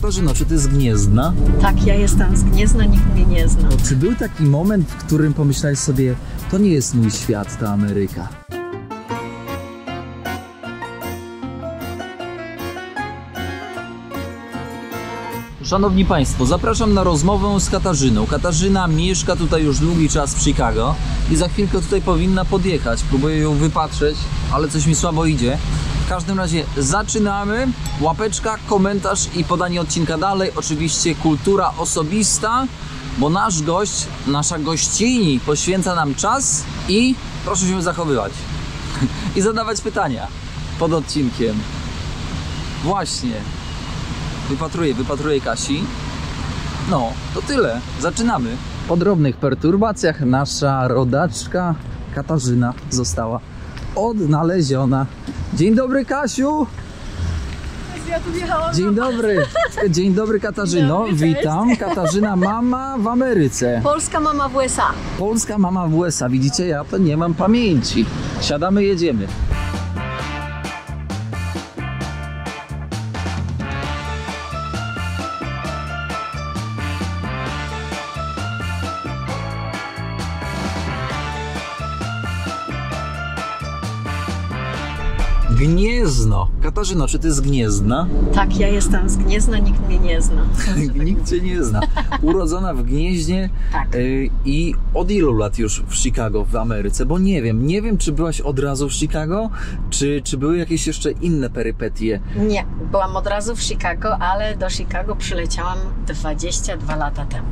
Katarzyno, czy ty z Gniezna? Tak, ja jestem z Gniezna, nikt mnie nie zna. Czy był taki moment, w którym pomyślałeś sobie, to nie jest mój świat, ta Ameryka? Szanowni Państwo, zapraszam na rozmowę z Katarzyną. Katarzyna mieszka tutaj już długi czas w Chicago i za chwilkę tutaj powinna podjechać. Próbuję ją wypatrzeć, ale coś mi słabo idzie. W każdym razie zaczynamy. Łapeczka, komentarz i podanie odcinka dalej. Oczywiście kultura osobista, bo nasz gość, nasza gościni poświęca nam czas i proszę się zachowywać i zadawać pytania pod odcinkiem. Właśnie. Wypatruję Kasi. No, to tyle. Zaczynamy. Po drobnych perturbacjach nasza rodaczka Katarzyna została odnaleziona. Dzień dobry, Kasiu! Ja tu wjechałam. Dzień dobry. Dzień dobry, Katarzyno. Dzień dobry, witam. Katarzyna, mama w Ameryce. Polska mama w USA. Polska mama w USA. Widzicie, ja to nie mam pamięci. Siadamy, jedziemy. Gniezno. Katarzyno, czy ty z Gniezna? Tak, ja jestem z Gniezna, nikt mnie nie zna. Nikt cię nie zna. Urodzona w Gnieźnie. Tak. I od ilu lat już w Chicago, w Ameryce? Bo nie wiem, czy byłaś od razu w Chicago, czy były jakieś jeszcze inne perypetie? Nie, byłam od razu w Chicago, ale do Chicago przyleciałam 22 lata temu.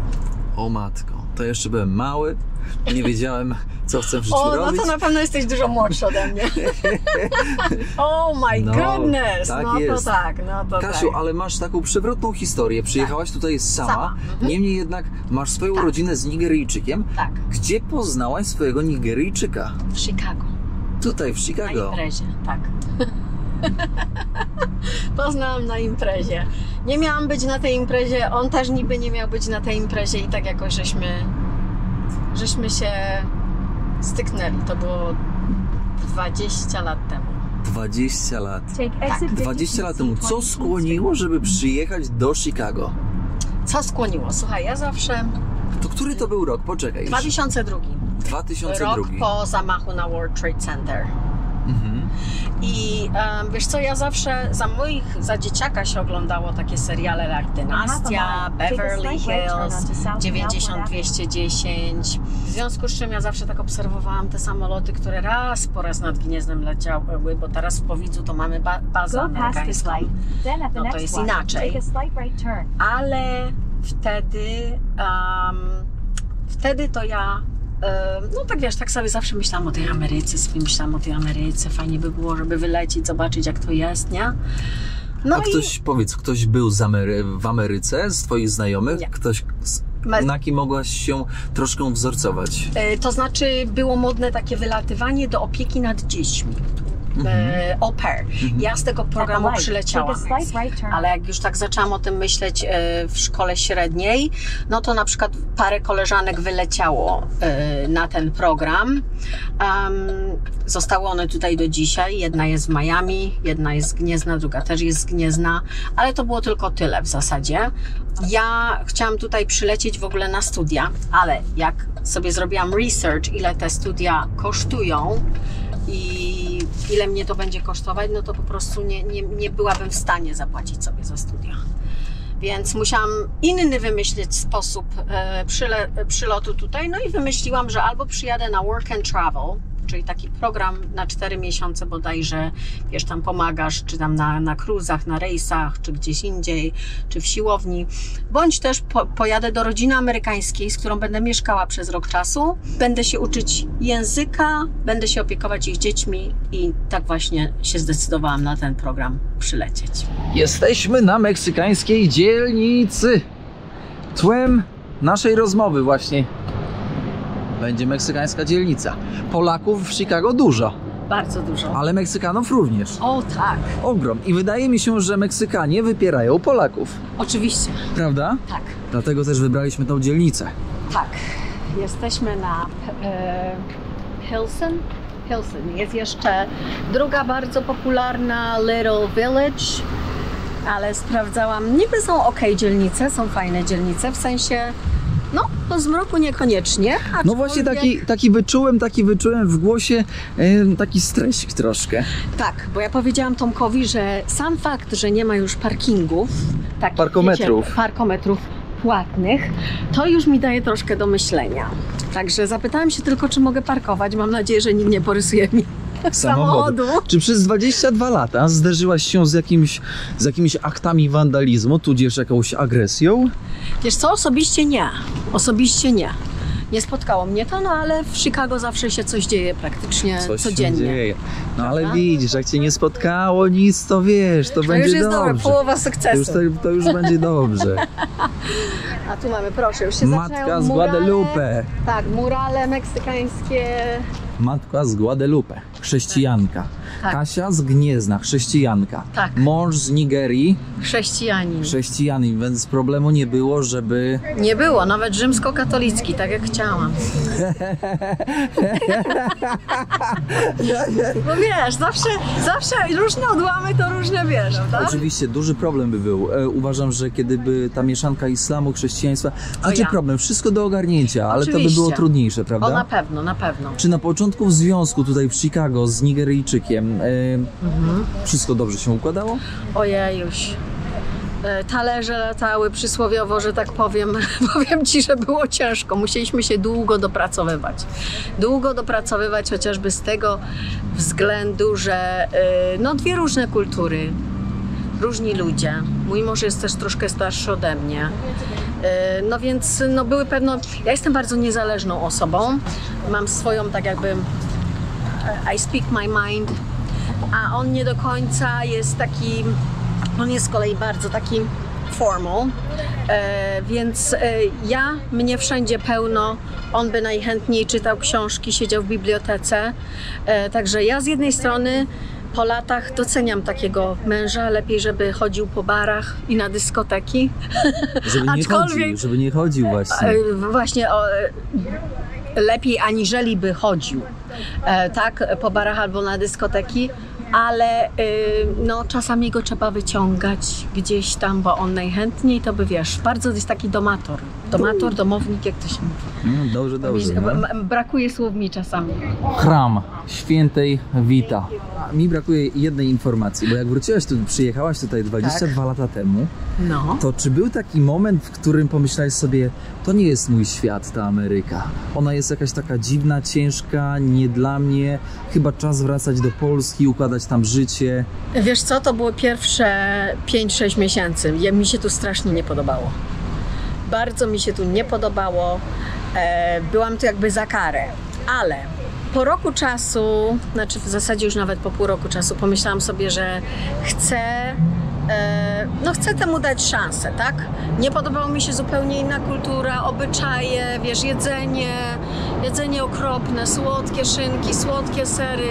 O matko, to jeszcze byłem mały, nie wiedziałem, co chcę w życiu O, robić. no to na pewno jesteś dużo młodszy ode mnie. Oh my goodness! Tak no jest. to tak, no to Kasiu, tak. ale masz taką przewrotną historię. Przyjechałaś tutaj sama. Niemniej jednak masz swoją rodzinę z Nigeryjczykiem. Tak. Gdzie poznałaś swojego Nigeryjczyka? W Chicago. Tutaj, w Na Chicago. imprezie, tak. Poznałam na imprezie. Nie miałam być na tej imprezie, on też niby nie miał być na tej imprezie i tak jakoś żeśmy się styknęli. To było 20 lat temu. 20 lat. Tak. 20 lat temu. Co skłoniło, żeby przyjechać do Chicago? Co skłoniło? Słuchaj, ja zawsze... To który to był rok? Poczekaj. 2002. 2002. Rok po zamachu na World Trade Center. I wiesz co, ja zawsze za dzieciaka się oglądało takie seriale jak Dynastia, Beverly Hills, 90-210. W związku z czym ja zawsze tak obserwowałam te samoloty, które raz po raz nad Gniezdem leciały, bo teraz w Powidzu to mamy bazę amerykańską. No to jest inaczej. Ale wtedy to ja no tak wiesz, tak sobie zawsze myślałam o tej Ameryce, fajnie by było, żeby wylecieć, zobaczyć jak to jest, nie? No ktoś był w Ameryce z twoich znajomych? Nie. Ktoś, na kim mogłaś się troszkę wzorcować? To znaczy było modne takie wylatywanie do opieki nad dziećmi. Au pair. Ja z tego programu przyleciałam, ale jak już tak zaczęłam o tym myśleć w szkole średniej, no to na przykład parę koleżanek wyleciało na ten program. Zostały one tutaj do dzisiaj. Jedna jest w Miami, jedna jest z Gniezna, druga też jest z Gniezna, ale to było tylko tyle w zasadzie. Ja chciałam tutaj przylecieć w ogóle na studia, ale jak sobie zrobiłam research, ile te studia kosztują i ile mnie to będzie kosztować, no to po prostu nie byłabym w stanie zapłacić sobie za studia. Więc musiałam inny wymyślić sposób przylotu tutaj, no i wymyśliłam, że albo przyjadę na Work and Travel, czyli taki program na 4 miesiące bodajże, wiesz, tam pomagasz, czy tam na cruzach, na rejsach, czy gdzieś indziej, czy w siłowni, bądź też pojadę do rodziny amerykańskiej, z którą będę mieszkała przez rok czasu, będę się uczyć języka, będę się opiekować ich dziećmi i tak właśnie się zdecydowałam na ten program przylecieć. Jesteśmy na meksykańskiej dzielnicy. Tłem naszej rozmowy właśnie będzie meksykańska dzielnica. Polaków w Chicago dużo. Bardzo dużo. Ale Meksykanów również. O tak. Ogrom. I wydaje mi się, że Meksykanie wypierają Polaków. Oczywiście. Prawda? Tak. Dlatego też wybraliśmy tą dzielnicę. Tak. Jesteśmy na Pilsen. Jest jeszcze druga bardzo popularna Little Village. ale sprawdzałam, niby są okej dzielnice, są fajne dzielnice, w sensie, no, po zmroku niekoniecznie. No właśnie taki wyczułem w głosie taki stresik troszkę. Tak, bo ja powiedziałam Tomkowi, że sam fakt, że nie ma już parkingów, takich, Parkometrów. wiecie, parkometrów płatnych, to już mi daje troszkę do myślenia. Także zapytałam się tylko, czy mogę parkować. Mam nadzieję, że nikt nie porysuje mi samochodu. Czy przez 22 lata zderzyłaś się z jakimiś aktami wandalizmu, tudzież jakąś agresją? Wiesz co, osobiście nie. Osobiście nie. Nie spotkało mnie to, no ale w Chicago zawsze się coś dzieje praktycznie codziennie. Się dzieje. No ale Prawda? widzisz, jak cię nie spotkało nic, to wiesz, to będzie już jest dobrze. dobre, połowa sukcesu. To już będzie dobrze. A tu mamy, proszę, już się Matka zaczynają z murale. Guadalupe. Tak, murale meksykańskie. Matka z Guadalupe, chrześcijanka. Tak. Kasia z Gniezna, chrześcijanka. Tak. Mąż z Nigerii, Chrześcijanin. chrześcijanin, więc problemu nie było, żeby... Nie było, nawet rzymskokatolicki, tak jak chciałam. Bo wiesz, zawsze różne odłamy to różne wierzą, tak? Oczywiście, duży problem by był. Uważam, że kiedy by ta mieszanka islamu, chrześcijaństwa... Znaczy problem, wszystko do ogarnięcia, ale to by Oczywiście. było trudniejsze, prawda? O, na pewno, na pewno. Czy na początku w związku tutaj w Chicago z Nigeryjczykiem wszystko dobrze się układało? Ojejuś. Talerze latały przysłowiowo, że tak powiem. Powiem Ci, że było ciężko. Musieliśmy się długo dopracowywać. Długo dopracowywać chociażby z tego względu, że no dwie różne kultury, różni ludzie. Mój mąż jest też troszkę starszy ode mnie. No więc no były pewno... Ja jestem bardzo niezależną osobą. Mam swoją tak jakby... I speak my mind. A on nie do końca jest taki... On jest z kolei bardzo taki formal, więc mnie wszędzie pełno, on by najchętniej czytał książki, siedział w bibliotece, także ja z jednej strony po latach doceniam takiego męża, lepiej żeby chodził po barach i na dyskoteki. Żeby nie chodził właśnie. Właśnie lepiej aniżeli by chodził, tak, po barach albo na dyskoteki. Ale no, czasami go trzeba wyciągać gdzieś tam, bo on najchętniej to by, wiesz, bardzo jest taki domator, domownik, jak to się mówi. Dobrze. No. Brakuje słów mi czasami. Chram Świętej Wita. Mi brakuje jednej informacji, bo jak przyjechałaś tutaj 22 lata temu, No. to czy był taki moment, w którym pomyślałeś sobie, to nie jest mój świat, ta Ameryka. Ona jest jakaś taka dziwna, ciężka, nie dla mnie. Chyba czas wracać do Polski, układać tam życie. Wiesz co, to było pierwsze 5-6 miesięcy. Mi się tu strasznie nie podobało. Bardzo mi się tu nie podobało. Byłam tu jakby za karę. Ale po roku czasu, znaczy w zasadzie już nawet po pół roku czasu, pomyślałam sobie, że chcę temu dać szansę, tak? Nie podobała mi się zupełnie inna kultura, obyczaje, wiesz, jedzenie okropne, słodkie szynki, słodkie sery.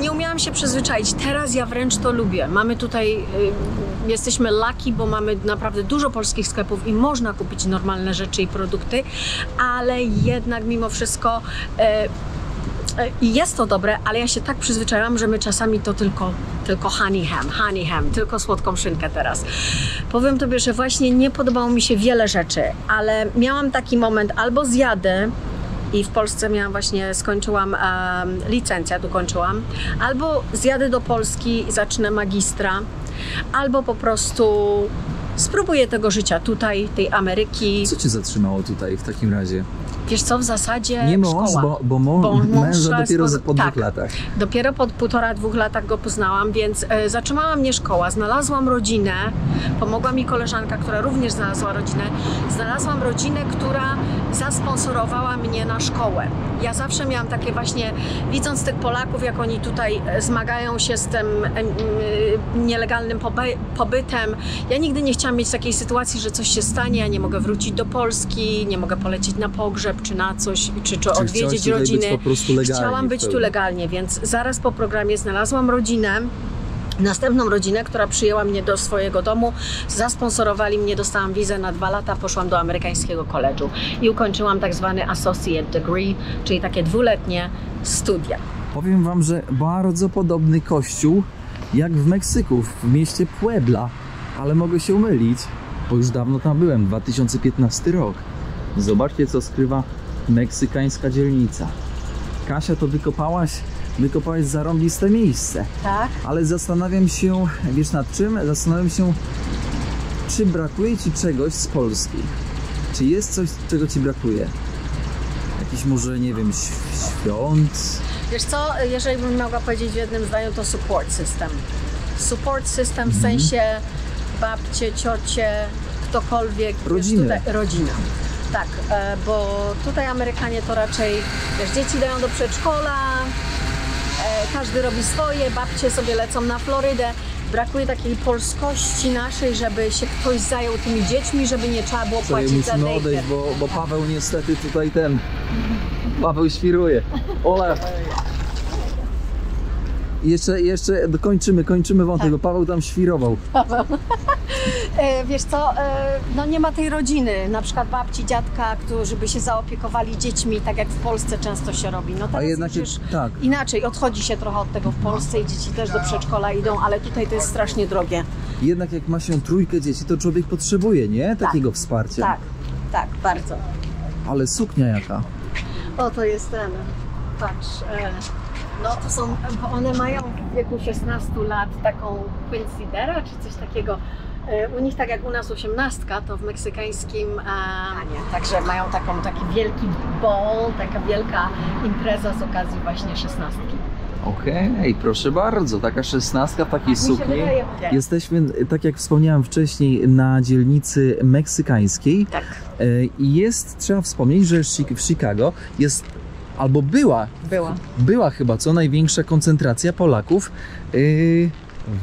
Nie umiałam się przyzwyczaić. Teraz ja wręcz to lubię. Mamy tutaj, jesteśmy lucky, bo mamy naprawdę dużo polskich sklepów i można kupić normalne rzeczy i produkty, ale jednak mimo wszystko i jest to dobre, ale ja się tak przyzwyczaiłam, że my czasami to tylko honey ham, tylko słodką szynkę teraz. Powiem Tobie, że właśnie nie podobało mi się wiele rzeczy, ale miałam taki moment, albo zjadę i w Polsce skończyłam licencję, tu kończyłam, albo zjadę do Polski i zacznę magistra, albo po prostu spróbuję tego życia tutaj, tej Ameryki. Co Cię zatrzymało tutaj w takim razie? Wiesz co, w zasadzie nie mąż, szkoła. bo męża dopiero po 2 latach. Dopiero po 1,5-2 latach go poznałam, więc zatrzymała mnie szkoła, znalazłam rodzinę, pomogła mi koleżanka, która również znalazła rodzinę. Znalazłam rodzinę, która zasponsorowała mnie na szkołę. Ja zawsze miałam takie właśnie, widząc tych Polaków, jak oni tutaj zmagają się z tym nielegalnym pobytem. Ja nigdy nie chciałam mieć takiej sytuacji, że coś się stanie, ja nie mogę wrócić do Polski, nie mogę polecieć na pogrzeb, czy na coś, czy odwiedzić rodziny. Być po prostu legalnie, chciałam być tu legalnie, więc zaraz po programie znalazłam rodzinę. Następną rodzinę, która przyjęła mnie do swojego domu, zasponsorowali mnie, dostałam wizę na 2 lata, poszłam do amerykańskiego koledżu i ukończyłam tak zwany associate degree, czyli takie 2-letnie studia. Powiem Wam, że bardzo podobny kościół jak w Meksyku, w mieście Puebla, ale mogę się mylić, bo już dawno tam byłem, 2015 rok. Zobaczcie, co skrywa meksykańska dzielnica. Kasia, to wykopałaś zarąbiste miejsce. Tak. Ale zastanawiam się, wiesz nad czym? Zastanawiam się, czy brakuje Ci czegoś z Polski? Czy jest coś, czego Ci brakuje? Jakiś może, nie wiem, świąt? Wiesz co, jeżeli bym mogła powiedzieć w jednym zdaniu, to support system. Support system w sensie babcie, ciocie, ktokolwiek. Rodzinę. Rodzina. Tak, bo tutaj Amerykanie to raczej, wiesz, dzieci dają do przedszkola, każdy robi swoje, babcie sobie lecą na Florydę. Brakuje takiej polskości naszej, żeby się ktoś zajął tymi dziećmi, żeby nie trzeba było płacić za musimy daycare. odejść, bo Paweł niestety tutaj Paweł świruje. Ola. Jeszcze kończymy wątek, bo Paweł tam świrował. Wiesz co, no nie ma tej rodziny, na przykład babci, dziadka, którzy by się zaopiekowali dziećmi, tak jak w Polsce często się robi. No teraz jednak już tak. inaczej, odchodzi się trochę od tego w Polsce i dzieci też do przedszkola idą, ale tutaj to jest strasznie drogie. Jednak jak ma się trójkę dzieci, to człowiek potrzebuje, nie? Takiego wsparcia. Tak, bardzo. Ale suknia jaka? O, to jest ten, patrz, no to są, one mają w wieku 16 lat taką quinceadera czy coś takiego. U nich tak jak u nas 18, to w meksykańskim nie. Także mają taki wielki ball, taka wielka impreza z okazji właśnie 16. Okej, proszę bardzo, taka 16 w takiej sukni. Wydaje. Jesteśmy, tak jak wspomniałem wcześniej, na dzielnicy meksykańskiej. Tak. I jest, trzeba wspomnieć, że w Chicago jest, albo była chyba największa koncentracja Polaków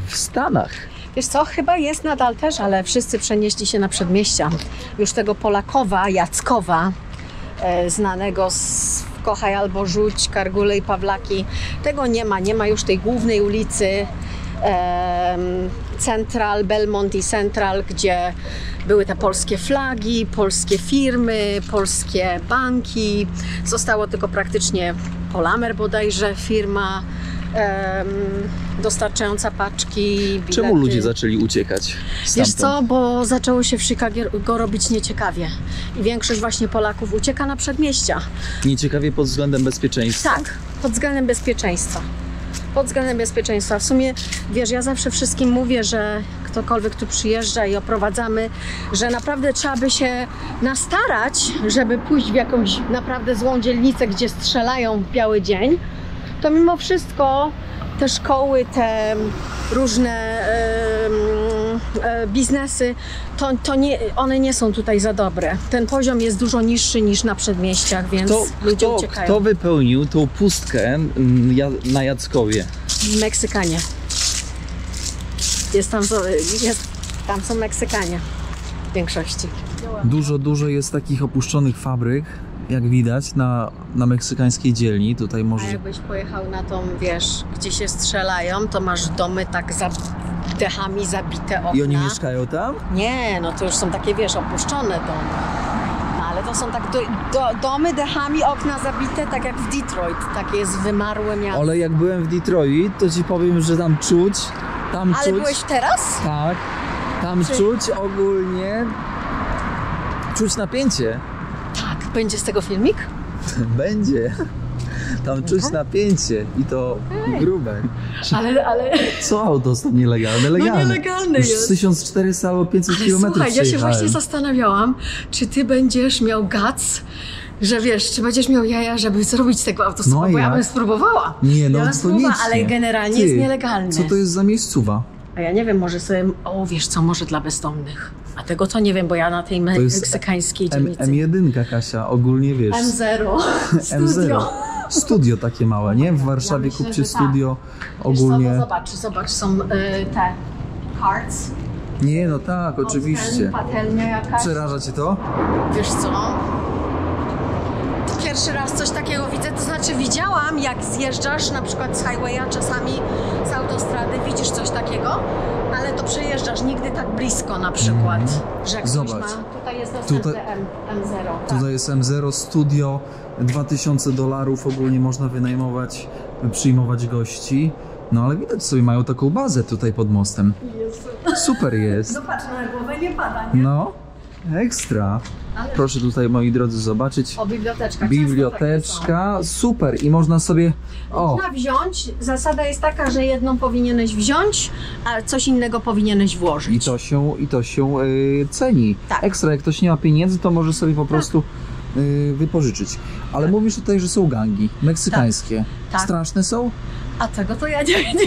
w Stanach. Wiesz co, chyba jest nadal też, ale wszyscy przenieśli się na przedmieścia. Już tego Polakowa, Jackowa, znanego z Kochaj albo Rzuć, Kargule i Pawlaki, tego nie ma już tej głównej ulicy Central, Belmont i Central, gdzie były te polskie flagi, polskie firmy, polskie banki. Zostało tylko praktycznie Polamer bodajże, firma dostarczająca paczki, bilety. Czemu ludzie zaczęli uciekać stamtąd? Wiesz co, bo zaczęło się w Chicago robić nieciekawie i większość właśnie Polaków ucieka na przedmieścia. Nieciekawie pod względem bezpieczeństwa? Tak, pod względem bezpieczeństwa. Pod względem bezpieczeństwa. W sumie, wiesz, ja zawsze wszystkim mówię, że ktokolwiek tu przyjeżdża i oprowadzamy, że naprawdę trzeba by się nastarać, żeby pójść w jakąś naprawdę złą dzielnicę, gdzie strzelają w biały dzień, to mimo wszystko te szkoły, te różne biznesy, one nie są tutaj za dobre. Ten poziom jest dużo niższy niż na przedmieściach, więc ludzie uciekają. Kto wypełnił tą pustkę na Jackowie? Meksykanie. Tam są Meksykanie w większości. Dużo jest takich opuszczonych fabryk, jak widać, na meksykańskiej dzielni. Tutaj może... A jakbyś pojechał na tą, wiesz, gdzie się strzelają, to masz domy tak za dechami zabite okna. I oni mieszkają tam? Nie, no to już są takie, wiesz, opuszczone domy. No ale to są tak domy, dechami, okna zabite, tak jak w Detroit. Takie jest wymarłe miasto. Ale jak byłem w Detroit, to ci powiem, że tam czuć. Ale byłeś teraz? Tak. Tam czuć ogólnie... Czuć napięcie. Tak. Będzie z tego filmik? Będzie. Tam czuć napięcie i to grube. Ale... Co autostop nielegalny? Legalny. No nielegalny już jest. 1400 albo 500 km Słuchaj, ja się właśnie zastanawiałam, czy ty będziesz miał guts, że wiesz, czy będziesz miał jaja, żeby zrobić z tego autostopu, bo ja bym spróbowała. Nie, no ja bym spróbowała, ale generalnie jest nielegalny. Co to jest za miejscowa? A ja nie wiem, może sobie, wiesz co, może dla bezdomnych. A tego to nie wiem, bo ja na tej meksykańskiej dzielnicy. M1, Kasia, ogólnie wiesz. M0, studio. Studio takie małe, nie? W Warszawie myślę, kupcie że studio tak. ogólnie. Wiesz co, zobacz, są te cards. Nie, no tak, oczywiście. Patelnia jakaś. Przeraża cię to? Wiesz co? Pierwszy raz coś takiego widzę, to znaczy widziałam, jak zjeżdżasz na przykład z highwaya, czasami z autostrady, widzisz coś takiego, ale to przejeżdżasz nigdy tak blisko na przykład, że ktoś Zobacz. ma, tutaj jest następne M0. Tak. Tutaj jest M0 studio, $2000 ogólnie można wynajmować, przyjmować gości. No ale widać sobie, mają taką bazę tutaj pod mostem. Super jest. Zobacz, na głowę nie pada, nie? No, ekstra. Proszę tutaj, moi drodzy, zobaczyć. O, biblioteczka. Biblioteczka, super. I można sobie... O, Można wziąć, zasada jest taka, że jedną powinieneś wziąć, a coś innego powinieneś włożyć. i to się ceni. Tak. Ekstra, jak ktoś nie ma pieniędzy, to może sobie po prostu wypożyczyć. Ale mówisz tutaj, że są gangi meksykańskie. Tak. Straszne są? A tego to ja nie wiem.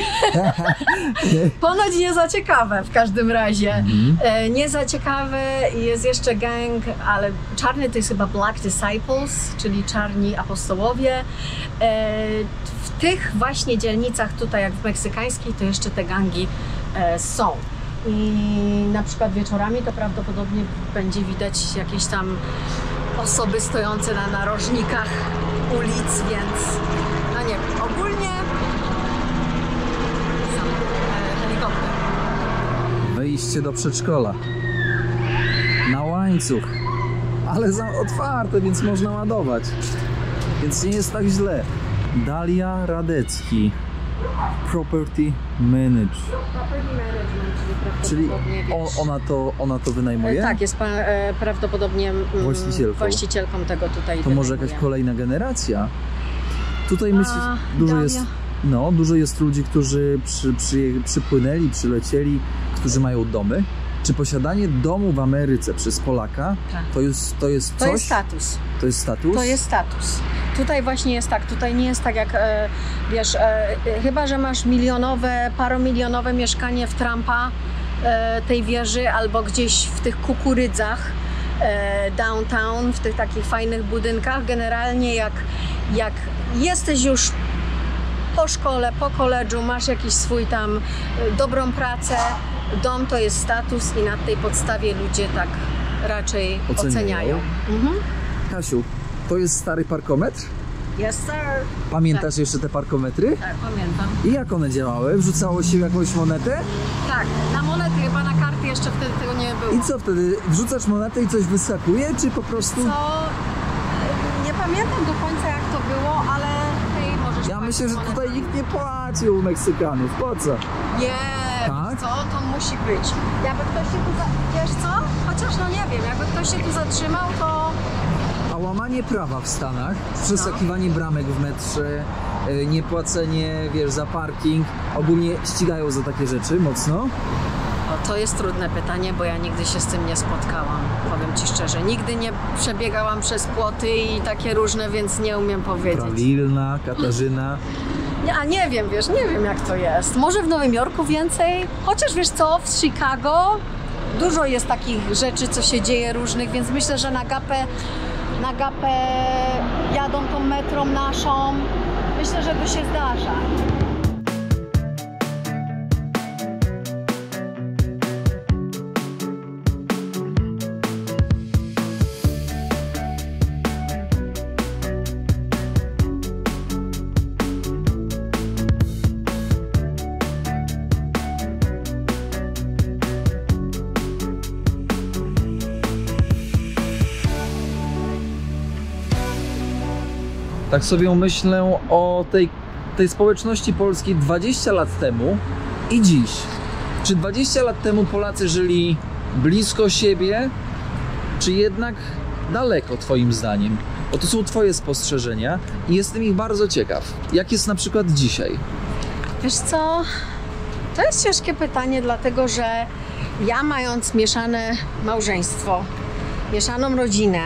Ponoć nie za ciekawe w każdym razie. Nie za ciekawe. Jest jeszcze gang, ale czarny to jest chyba Black Disciples, czyli czarni apostołowie. W tych właśnie dzielnicach tutaj, jak w meksykańskiej, to jeszcze te gangi są. I na przykład wieczorami to prawdopodobnie będzie widać jakieś tam osoby stojące na narożnikach ulic, więc no nie wiem, ogólnie helikopter. Wejście do przedszkola. Na łańcuch. Ale otwarte, więc można ładować. Więc nie jest tak źle. Dalia Radecki. Property Manage. Czyli ona to wynajmuje? Tak, jest prawdopodobnie właścicielką tego tutaj. To może jakaś kolejna generacja? Tutaj myślę, dużo jest ludzi, którzy przypłynęli, przylecieli, którzy mają domy. Czy posiadanie domu w Ameryce przez Polaka to jest coś? To jest status. To jest status? To jest status. Tutaj właśnie jest tak, tutaj nie jest tak jak, wiesz, chyba że masz paromilionowe mieszkanie w Trumpa, tej wieży, albo gdzieś w tych kukurydzach downtown, w tych takich fajnych budynkach. Generalnie jak jesteś już po szkole, po koledżu, masz jakiś swój tam dobrą pracę, dom to jest status i na tej podstawie ludzie tak raczej oceniają. Kasiu, to jest stary parkometr? Yes, sir. Pamiętasz jeszcze te parkometry? Tak, pamiętam. I jak one działały? Wrzucało się jakąś monetę? Tak, na monety, chyba na karty jeszcze wtedy tego nie było. I co wtedy? Wrzucasz monetę i coś wyskakuje, czy po prostu... Nie pamiętam do końca jak to było, ale hej, możesz... Ja myślę, że tutaj nikt nie płacił Meksykanów. Po co? Nie, Tak? co? To musi być. Jakby ktoś się tu... Wiesz co? Chociaż no nie wiem, jakby ktoś się tu zatrzymał, to... A łamanie prawa w Stanach, przeskakiwanie bramek w metrze, niepłacenie, wiesz, za parking, ogólnie ścigają za takie rzeczy mocno? O, to jest trudne pytanie, bo ja nigdy się z tym nie spotkałam, powiem Ci szczerze. Nigdy nie przebiegałam przez płoty i takie różne, więc nie umiem powiedzieć. Prawilna, Katarzyna. Ja nie wiem, wiesz, nie wiem jak to jest. Może w Nowym Jorku więcej? Chociaż wiesz co, w Chicago dużo jest takich rzeczy, co się dzieje różnych, więc myślę, że na gapę jadą tą metrą naszą. Myślę, że to się zdarza. Tak sobie myślę o tej społeczności polskiej 20 lat temu i dziś. Czy 20 lat temu Polacy żyli blisko siebie, czy jednak daleko, Twoim zdaniem? Bo to są Twoje spostrzeżenia i jestem ich bardzo ciekaw. Jak jest na przykład dzisiaj? Wiesz co, to jest ciężkie pytanie, dlatego że ja, mając mieszane małżeństwo, mieszaną rodzinę,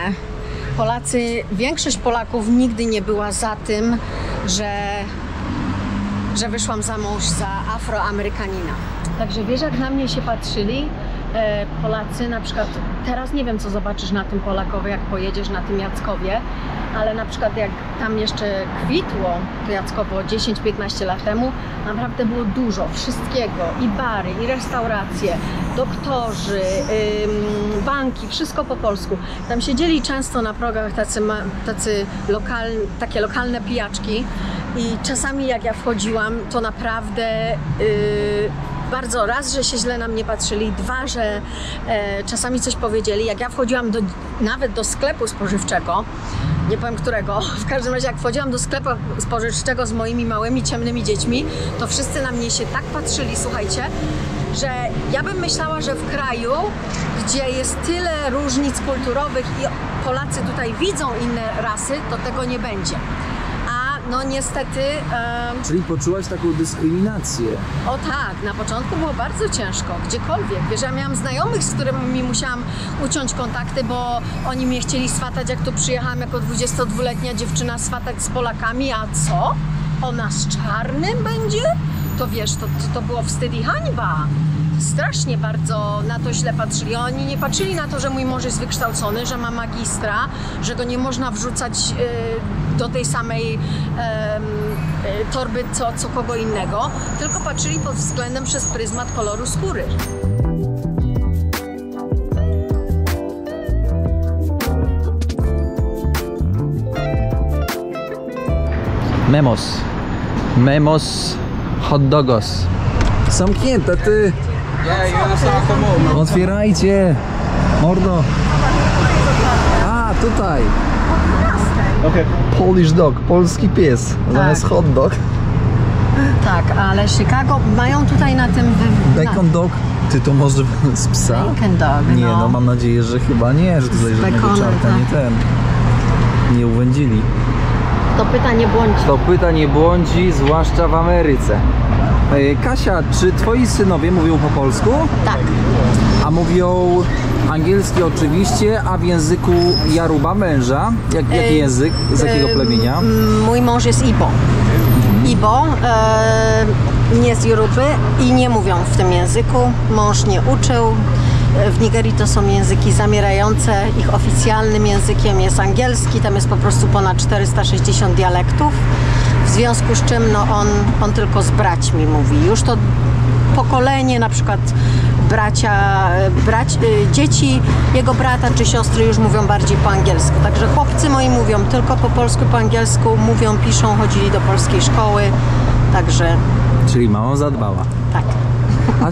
większość Polaków nigdy nie była za tym, że wyszłam za mąż za Afroamerykanina. Także wiesz, jak na mnie się patrzyli Polacy, na przykład teraz nie wiem, co zobaczysz na tym Polakowie, jak pojedziesz na tym Jackowie, ale na przykład jak tam jeszcze kwitło to Jackowo 10-15 lat temu, naprawdę było dużo wszystkiego, i bary, i restauracje, doktorzy, banki, wszystko po polsku. Tam siedzieli często na progach takie lokalne pijaczki i czasami jak ja wchodziłam, to naprawdę bardzo raz, że się źle na mnie patrzyli, dwa, że czasami coś powiedzieli. Jak ja wchodziłam nawet do sklepu spożywczego, nie powiem którego, w każdym razie jak wchodziłam do sklepu spożywczego z moimi małymi, ciemnymi dziećmi, to wszyscy na mnie się tak patrzyli, słuchajcie, że ja bym myślała, że w kraju, gdzie jest tyle różnic kulturowych i Polacy tutaj widzą inne rasy, to tego nie będzie. No niestety... Czyli poczułaś taką dyskryminację? O tak, na początku było bardzo ciężko, gdziekolwiek. Wiesz, ja miałam znajomych, z którymi musiałam uciąć kontakty, bo oni mnie chcieli swatać, jak tu przyjechałam jako 22-letnia dziewczyna swatać z Polakami, a co? Ona z czarnym będzie? To wiesz, to było wstyd i hańba. Strasznie bardzo na to źle patrzyli. Oni nie patrzyli na to, że mój mąż jest wykształcony, że ma magistra, że go nie można wrzucać do tej samej torby co kogo innego, tylko patrzyli pod względem przez pryzmat koloru skóry. Memos hot dogos. Zamknięte, ty! Otwierajcie! Mordo! A, tutaj! Okay. Polish dog, polski pies, zamiast hot dog. Tak, ale Chicago mają tutaj na tym... Bacon dog? Ty, to może z psa? Bacon dog, Nie, no mam nadzieję, że chyba nie, że tutaj żadnego czarka nie uwędzili. To pyta nie błądzi. To pyta nie błądzi, zwłaszcza w Ameryce. Kasia, czy twoi synowie mówią po polsku? Tak. A mówią angielski oczywiście, a w języku Jaruba męża? Jaki język? Z jakiego plemienia? Mój mąż jest Ibo. Ibo, nie z Joruby i nie mówią w tym języku. Mąż nie uczył. W Nigerii to są języki zamierające. Ich oficjalnym językiem jest angielski. Tam jest po prostu ponad 460 dialektów. W związku z czym no on tylko z braćmi mówi. Już to pokolenie, na przykład dzieci jego brata czy siostry już mówią bardziej po angielsku. Także chłopcy moi mówią tylko po polsku, po angielsku, mówią, piszą, chodzili do polskiej szkoły. Także... Czyli mama zadbała. Tak. A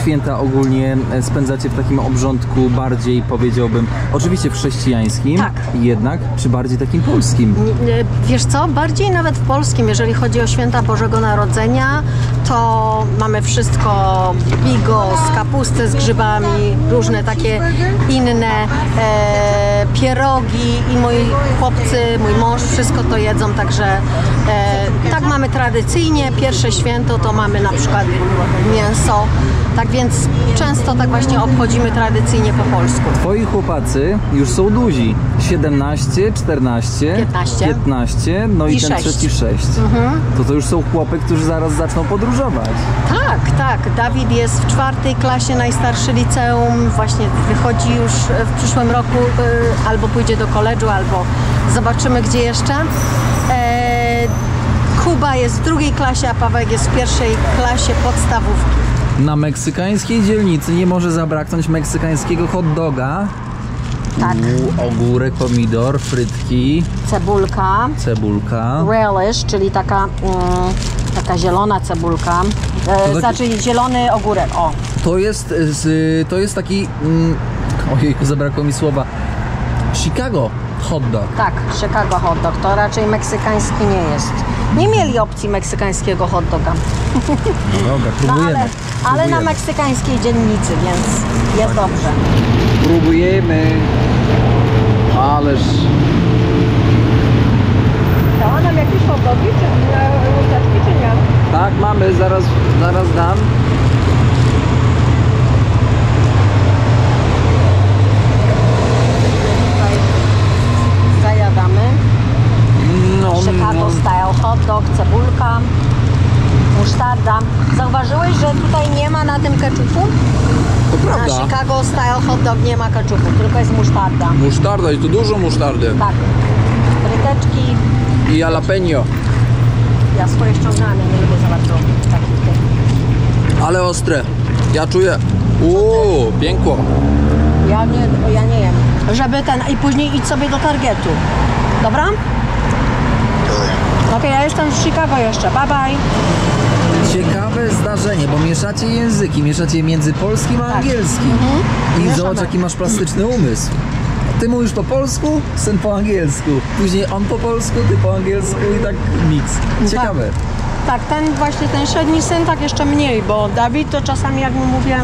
święta ogólnie spędzacie w takim obrządku bardziej, powiedziałbym, oczywiście chrześcijańskim, tak. Jednak, czy bardziej takim polskim? Wiesz co, bardziej nawet w polskim, jeżeli chodzi o święta Bożego Narodzenia, to mamy wszystko bigos, kapustę z grzybami, różne takie inne pierogi i moi chłopcy, mój mąż, wszystko to jedzą, także tak mamy tradycyjnie. Pierwsze święto to mamy na przykład mięso, tak więc często tak właśnie obchodzimy tradycyjnie po polsku. Twoi chłopacy już są duzi, 17, 14, 15, no i ten 6. trzeci 6. To już są chłopy, którzy zaraz zaczną podróżować. Tak. Dawid jest w 4. klasie, najstarszy liceum, właśnie wychodzi już w przyszłym roku, albo pójdzie do koledżu, albo zobaczymy gdzie jeszcze. Kuba jest w 2. klasie, a Pawełek jest w 1. klasie podstawówki. Na meksykańskiej dzielnicy nie może zabraknąć meksykańskiego hot doga. Tak. Ogórek, pomidor, frytki. Cebulka. Relish, czyli taka zielona cebulka. Znaczy zielony ogórek, o. To jest taki... Ojejku, zabrakło mi słowa. Chicago hot dog. Tak, Chicago hot dog. To raczej meksykański nie jest. Nie mieli opcji meksykańskiego hot doga. No dobra, próbujemy. Ale na meksykańskiej dzielnicy, więc jest dobrze. Próbujemy. Ależ... Dała nam jakieś hot dogi, czy nie? Tak, mamy, zaraz dam. Zajadamy. Chicago style hot dog, cebulka, musztarda. Zauważyłeś, że tutaj nie ma na tym keczupu? To prawda. Na Chicago style hot dog nie ma keczupu, tylko jest musztarda. Musztarda i tu dużo musztardy. Tak. Fryteczki. I jalapeno. Ja swoje ściągamy, nie lubię za bardzo takich. Ale ostre. Ja czuję. Piękło. Ja nie jem. Żeby i później idź sobie do Targetu. Dobra? Okej, ja jestem z Chicago jeszcze. Bye bye. Ciekawe zdarzenie, bo mieszacie języki, mieszacie między polskim a angielskim. I Mieszamy. zobacz, jaki masz plastyczny umysł. Ty mówisz po polsku, syn po angielsku. Później on po polsku, ty po angielsku i tak miks. Ciekawe. Tak, ten średni syn tak jeszcze mniej, bo Dawid to czasami jak mu mówię,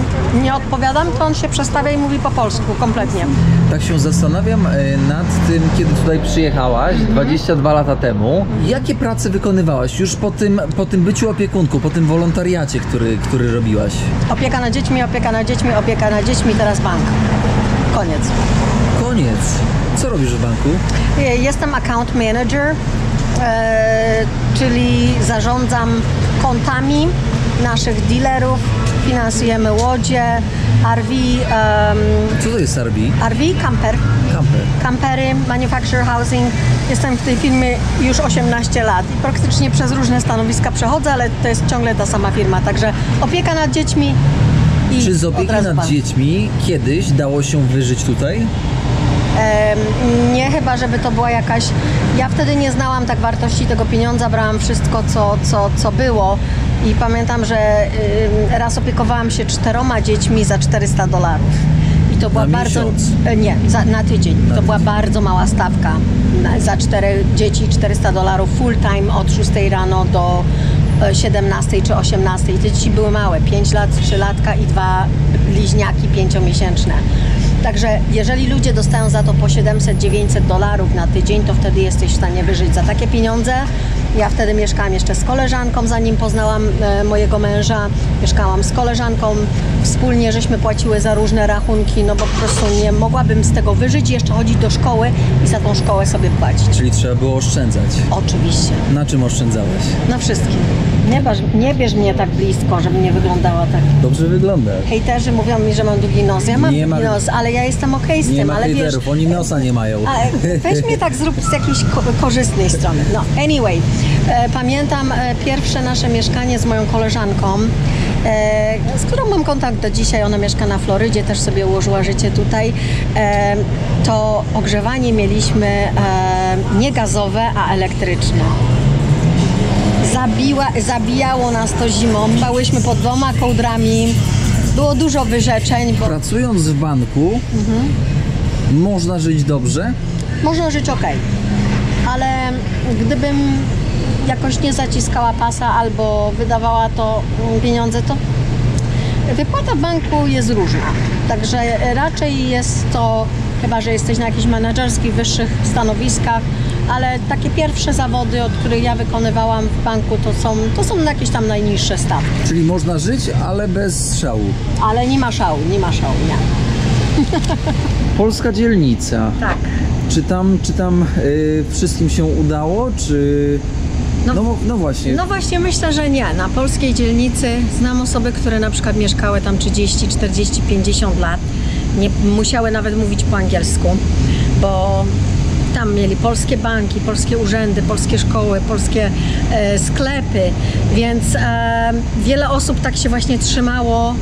nie odpowiadam, to on się przestawia i mówi po polsku kompletnie. Tak się zastanawiam nad tym, kiedy tutaj przyjechałaś 22 lata temu. Jakie prace wykonywałaś już po tym byciu opiekunką, po tym wolontariacie, który robiłaś? Opieka nad dziećmi, teraz bank. Koniec. Koniec. Co robisz w banku? Jestem account manager, czyli zarządzam kontami naszych dealerów, finansujemy łodzie, RV, Co to jest RV? RV, camper. Camper. Kampery, manufacturer housing. Jestem w tej firmie już 18 lat i praktycznie przez różne stanowiska przechodzę, ale to jest ciągle ta sama firma, także opieka nad dziećmi i Czy z od opieki razu nad bank. dziećmi kiedyś dało się wyżyć tutaj? Nie, chyba żeby to była jakaś... Ja wtedy nie znałam tak wartości tego pieniądza, brałam wszystko, co było i pamiętam, że raz opiekowałam się 4 dziećmi za $400. I to była Na bardzo... miesiąc? Nie, na tydzień. To była bardzo mała stawka. Za 4 dzieci $400 full time od 6 rano do 17 czy 18. Te dzieci były małe, 5 lat, 3 latka i 2 bliźniaki 5-miesięczne. Także jeżeli ludzie dostają za to po $700-900 na tydzień, to wtedy jesteś w stanie wyżyć za takie pieniądze. Ja wtedy mieszkałam jeszcze z koleżanką, zanim poznałam mojego męża. Mieszkałam z koleżanką, wspólnie żeśmy płaciły za różne rachunki, no bo po prostu nie mogłabym z tego wyżyć, jeszcze chodzić do szkoły i za tą szkołę sobie płacić. Czyli trzeba było oszczędzać. Oczywiście, Na czym oszczędzałeś? na wszystkim. Nie bierz mnie tak blisko, żeby nie wyglądała tak. Dobrze wyglądasz. Hejterzy mówią mi, że mam długi nos. Ja mam Nie długi ma- nos, ale ja jestem okej z Nie tym, ma ale wiesz... hejterów, oni nosa nie mają. Weź mnie tak zrób z jakiejś korzystnej strony. No, anyway, pamiętam pierwsze nasze mieszkanie z moją koleżanką, z którą mam kontakt do dzisiaj. Ona mieszka na Florydzie, też sobie ułożyła życie tutaj. To ogrzewanie mieliśmy nie gazowe, a elektryczne. Zabijało nas to zimą, spałyśmy pod 2 kołdrami. Było dużo wyrzeczeń, bo Pracując w banku, można żyć dobrze? można żyć okej, ale gdybym jakoś nie zaciskała pasa albo wydawała to pieniądze, to wypłata w banku jest różna. Także raczej jest to, chyba że jesteś na jakichś menedżerskich, wyższych stanowiskach, ale takie pierwsze zawody, od których ja wykonywałam w banku, to są jakieś tam najniższe stawki. Czyli można żyć, ale bez szału. Ale nie ma szału, nie. Polska dzielnica. Tak. Czy tam wszystkim się udało, czy... No właśnie. No właśnie, myślę, że nie. Na polskiej dzielnicy znam osoby, które na przykład mieszkały tam 30, 40, 50 lat. Nie musiały nawet mówić po angielsku, bo tam mieli polskie banki, polskie urzędy, polskie szkoły, polskie sklepy, więc wiele osób tak się właśnie trzymało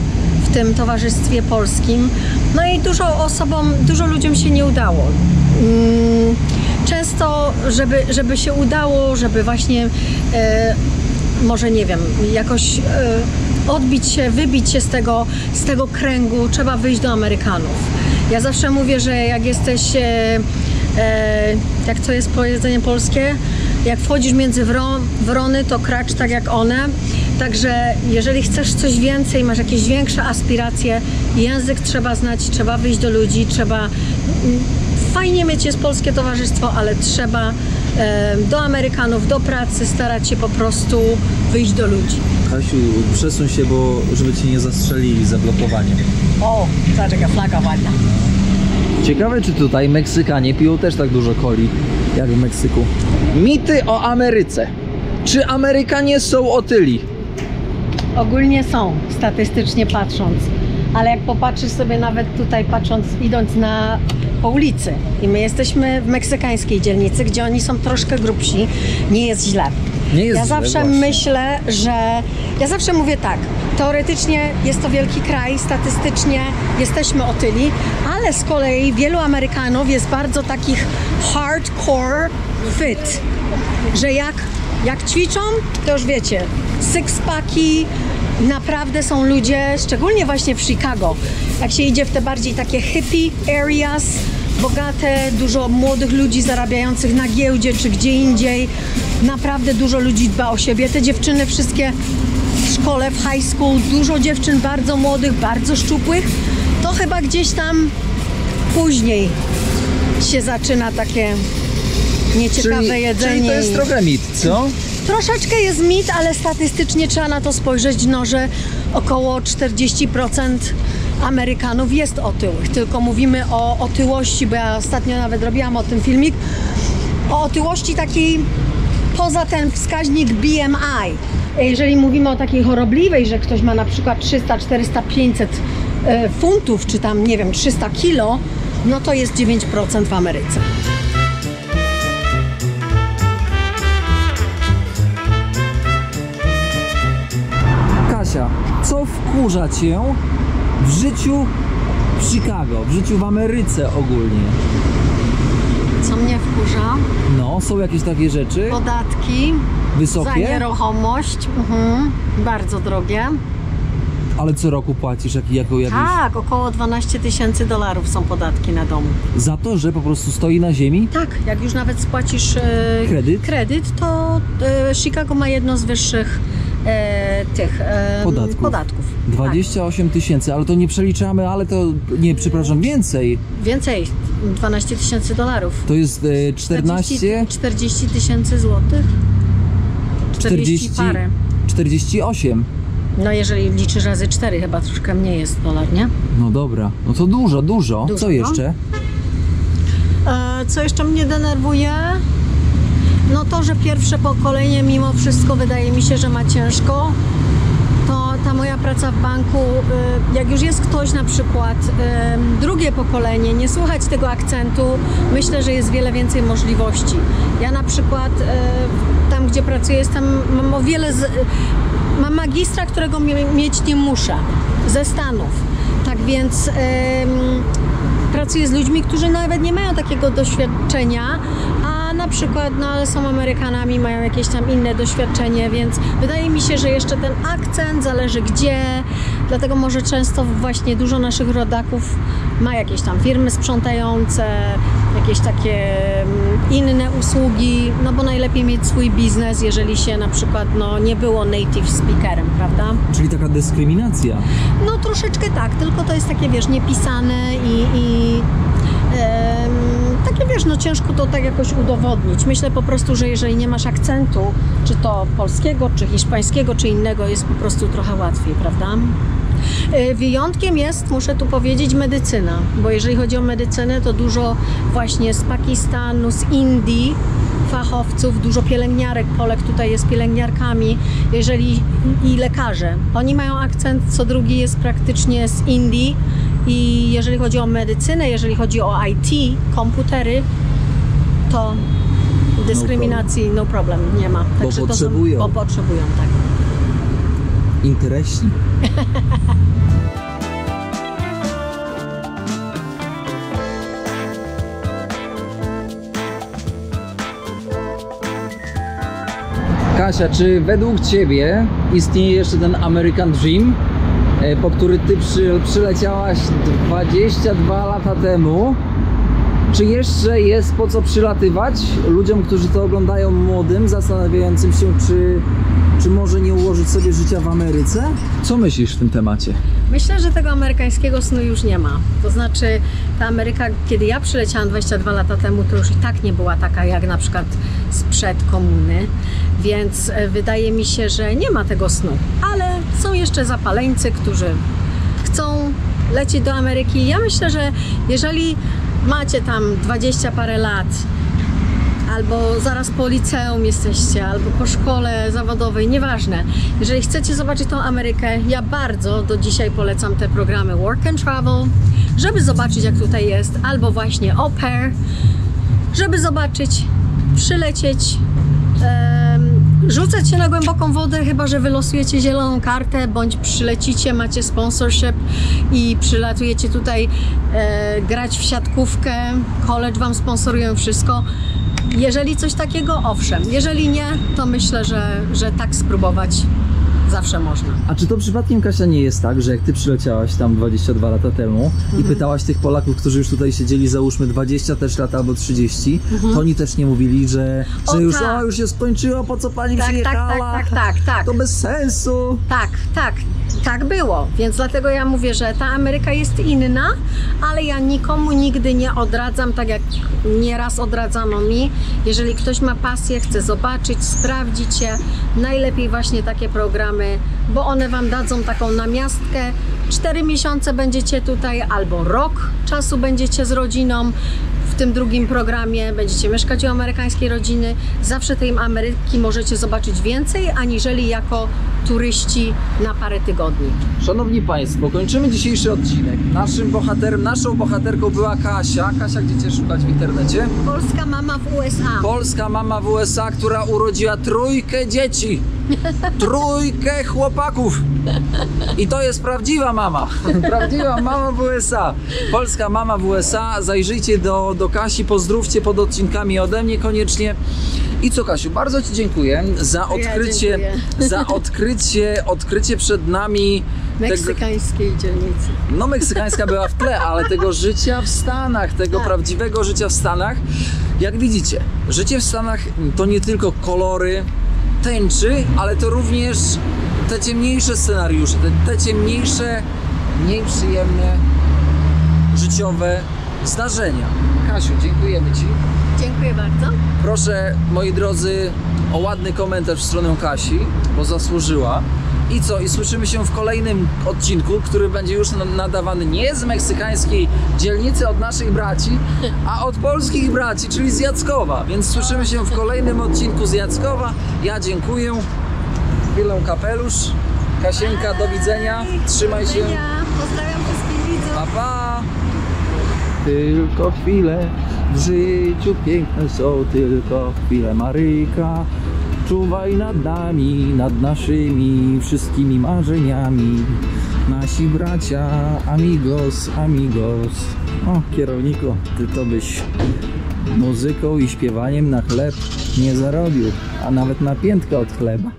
w tym towarzystwie polskim. No i dużo ludziom się nie udało. Często, żeby się udało, żeby właśnie może nie wiem, jakoś odbić się, wybić się z tego kręgu, trzeba wyjść do Amerykanów. Ja zawsze mówię, że jak jesteś, jak to jest powiedzenie polskie, jak wchodzisz między wrony, to kracz tak jak one. Także jeżeli chcesz coś więcej, masz jakieś większe aspiracje, język trzeba znać, trzeba wyjść do ludzi, fajnie mieć jest polskie towarzystwo, ale trzeba do Amerykanów, do pracy starać się po prostu wyjść do ludzi. Kasiu, przesuń się, bo żeby cię nie zastrzelili za blokowaniem. O, zobacz jaka flaga ładna. Ciekawe, czy tutaj Meksykanie piją też tak dużo coli, jak w Meksyku. Mity o Ameryce. Czy Amerykanie są otyli? Ogólnie są, statystycznie patrząc. Ale jak popatrzysz sobie nawet tutaj, idąc po ulicy i my jesteśmy w meksykańskiej dzielnicy, gdzie oni są troszkę grubsi, nie jest źle. Nie jest ja źle, zawsze właśnie. myślę, ja zawsze mówię tak, teoretycznie jest to wielki kraj, statystycznie jesteśmy otyli, ale z kolei wielu Amerykanów jest bardzo takich hardcore fit, że jak ćwiczą, to już wiecie, six-packi. Naprawdę są ludzie, szczególnie właśnie w Chicago, jak się idzie w te bardziej takie hippie areas, bogate, dużo młodych ludzi zarabiających na giełdzie czy gdzie indziej. Naprawdę dużo ludzi dba o siebie. Te dziewczyny wszystkie w szkole, w high school, dużo dziewczyn bardzo młodych, bardzo szczupłych. To chyba gdzieś tam później się zaczyna takie nieciekawe jedzenie. Czyli to jest trochę mit, co? Troszeczkę jest mit, ale statystycznie trzeba na to spojrzeć, no, że około 40% Amerykanów jest otyłych. Tylko mówimy o otyłości, bo ja ostatnio nawet robiłam o tym filmik, o otyłości takiej poza ten wskaźnik BMI. Jeżeli mówimy o takiej chorobliwej, że ktoś ma na przykład 300, 400, 500 funtów, czy tam, nie wiem, 300 kilo, no to jest 9% w Ameryce. Kasia, co wkurza Cię w życiu w Chicago, w życiu w Ameryce ogólnie? Co mnie wkurza? No, są jakieś takie rzeczy? Podatki za Wysokie? nieruchomość, bardzo drogie. Ale co roku płacisz jakieś... Tak, około $12,000 są podatki na dom. Za to, że po prostu stoi na ziemi? Tak, jak już nawet spłacisz kredyt, to Chicago ma jedno z wyższych podatków. 28 000, ale to nie przeliczamy, ale to... Nie, przepraszam, więcej. Więcej, $12,000. To jest 14... 40 000 złotych. 40 parę. 48. No jeżeli liczysz razy 4, chyba troszkę mniej jest dolar, nie? No dobra, no to dużo. Dużo, Co jeszcze? Co jeszcze mnie denerwuje? No to, że pierwsze pokolenie mimo wszystko wydaje mi się, że ma ciężko. To ta moja praca w banku, jak już jest ktoś na przykład drugie pokolenie, nie słychać tego akcentu, myślę, że jest wiele więcej możliwości. Ja na przykład tam, gdzie pracuję, mam o wiele... Mam magistra, którego mieć nie muszę, ze Stanów. Tak więc pracuję z ludźmi, którzy nawet nie mają takiego doświadczenia, a na przykład są Amerykanami, mają jakieś tam inne doświadczenie, więc wydaje mi się, że jeszcze ten akcent zależy gdzie, dlatego może często właśnie dużo naszych rodaków ma jakieś tam firmy sprzątające, jakieś takie inne usługi, no bo najlepiej mieć swój biznes, jeżeli się na przykład nie było native speakerem, prawda? Czyli taka dyskryminacja. No troszeczkę tak, tylko to jest takie, wiesz, niepisane i takie, wiesz, ciężko to tak jakoś udowodnić. Myślę po prostu, że jeżeli nie masz akcentu, czy to polskiego, czy hiszpańskiego, czy innego, jest po prostu trochę łatwiej, prawda? Wyjątkiem jest, muszę tu powiedzieć, medycyna, bo jeżeli chodzi o medycynę, to dużo właśnie z Pakistanu, z Indii fachowców, dużo pielęgniarek, Polek tutaj jest pielęgniarkami, i lekarze. Oni mają akcent, co drugi jest praktycznie z Indii i jeżeli chodzi o medycynę, jeżeli chodzi o IT, komputery, to dyskryminacji no problem, nie ma. Także bo potrzebują. Bo potrzebują, tak. Interesi. Kasia, czy według Ciebie istnieje jeszcze ten American Dream, po który Ty przyleciałaś 22 lata temu? Czy jeszcze jest po co przylatywać ludziom, którzy to oglądają, młodym, zastanawiającym się, czy może nie ułożyć sobie życia w Ameryce? Co myślisz w tym temacie? Myślę, że tego amerykańskiego snu już nie ma. To znaczy, ta Ameryka, kiedy ja przyleciałam 22 lata temu, to już i tak nie była taka jak na przykład sprzed komuny. Więc wydaje mi się, że nie ma tego snu. Ale są jeszcze zapaleńcy, którzy chcą lecieć do Ameryki. Ja myślę, że jeżeli macie tam 20 parę lat, albo zaraz po liceum jesteście, albo po szkole zawodowej, nieważne. Jeżeli chcecie zobaczyć tą Amerykę, ja bardzo do dzisiaj polecam te programy Work and Travel, żeby zobaczyć jak tutaj jest, albo właśnie au pair, żeby zobaczyć, przylecieć, rzucać się na głęboką wodę, chyba że wylosujecie zieloną kartę, bądź przylecicie, macie sponsorship i przylatujecie tutaj grać w siatkówkę, college wam sponsorują wszystko. Jeżeli coś takiego, owszem. Jeżeli nie, to myślę, że tak spróbować zawsze można. A czy to przypadkiem, Kasia, nie jest tak, że jak ty przyleciałaś tam 22 lata temu i pytałaś tych Polaków, którzy już tutaj siedzieli, załóżmy 20 też lat albo 30, to oni też nie mówili, że już, tak. już się skończyło, po co pani Tak, przyjechała? tak. To bez sensu. Tak było, więc dlatego ja mówię, że ta Ameryka jest inna, ale ja nikomu nigdy nie odradzam, tak jak nieraz odradzano mi. Jeżeli ktoś ma pasję, chce zobaczyć, sprawdzić się, najlepiej właśnie takie programy, bo one Wam dadzą taką namiastkę. 4 miesiące będziecie tutaj, albo rok czasu będziecie z rodziną. W tym drugim programie będziecie mieszkać u amerykańskiej rodziny. Zawsze tej Ameryki możecie zobaczyć więcej, aniżeli jako turyści na parę tygodni. Szanowni Państwo, kończymy dzisiejszy odcinek. Naszą bohaterką była Kasia. Kasia, gdzie Cię szukać w internecie? Polska mama w USA. Polska mama w USA, która urodziła 3 dzieci. 3 chłopaków. I to jest prawdziwa mama. Prawdziwa mama w USA. Polska mama w USA. Zajrzyjcie do Kasi, pozdrówcie pod odcinkami ode mnie koniecznie. I co, Kasiu, bardzo Ci dziękuję za odkrycie, odkrycie przed nami Meksykańskiej dzielnicy. No, meksykańska była w tle, ale tego życia w Stanach, tego prawdziwego życia w Stanach. Jak widzicie, życie w Stanach to nie tylko kolory, tęczy, ale to również te ciemniejsze scenariusze, te ciemniejsze, mniej przyjemne, życiowe zdarzenia. Kasiu, dziękujemy Ci. Dziękuję bardzo. Proszę, moi drodzy, o ładny komentarz w stronę Kasi, bo zasłużyła. I co? I słyszymy się w kolejnym odcinku, który będzie już nadawany nie z meksykańskiej dzielnicy od naszych braci, a od polskich braci, czyli z Jackowa. Więc słyszymy się w kolejnym odcinku z Jackowa. Ja dziękuję. Chwilę kapelusz. Kasieńka, do widzenia. Trzymaj się. Pozdrawiam wszystkich widzów. Pa, pa. Tylko chwile w życiu piękne są, tylko chwile, Maryjka. Czuwaj nad nami, nad naszymi wszystkimi marzeniami. Nasi bracia, amigos, amigos. O, kierowniku, ty to byś muzyką i śpiewaniem na chleb nie zarobił, a nawet na piętkę od chleba.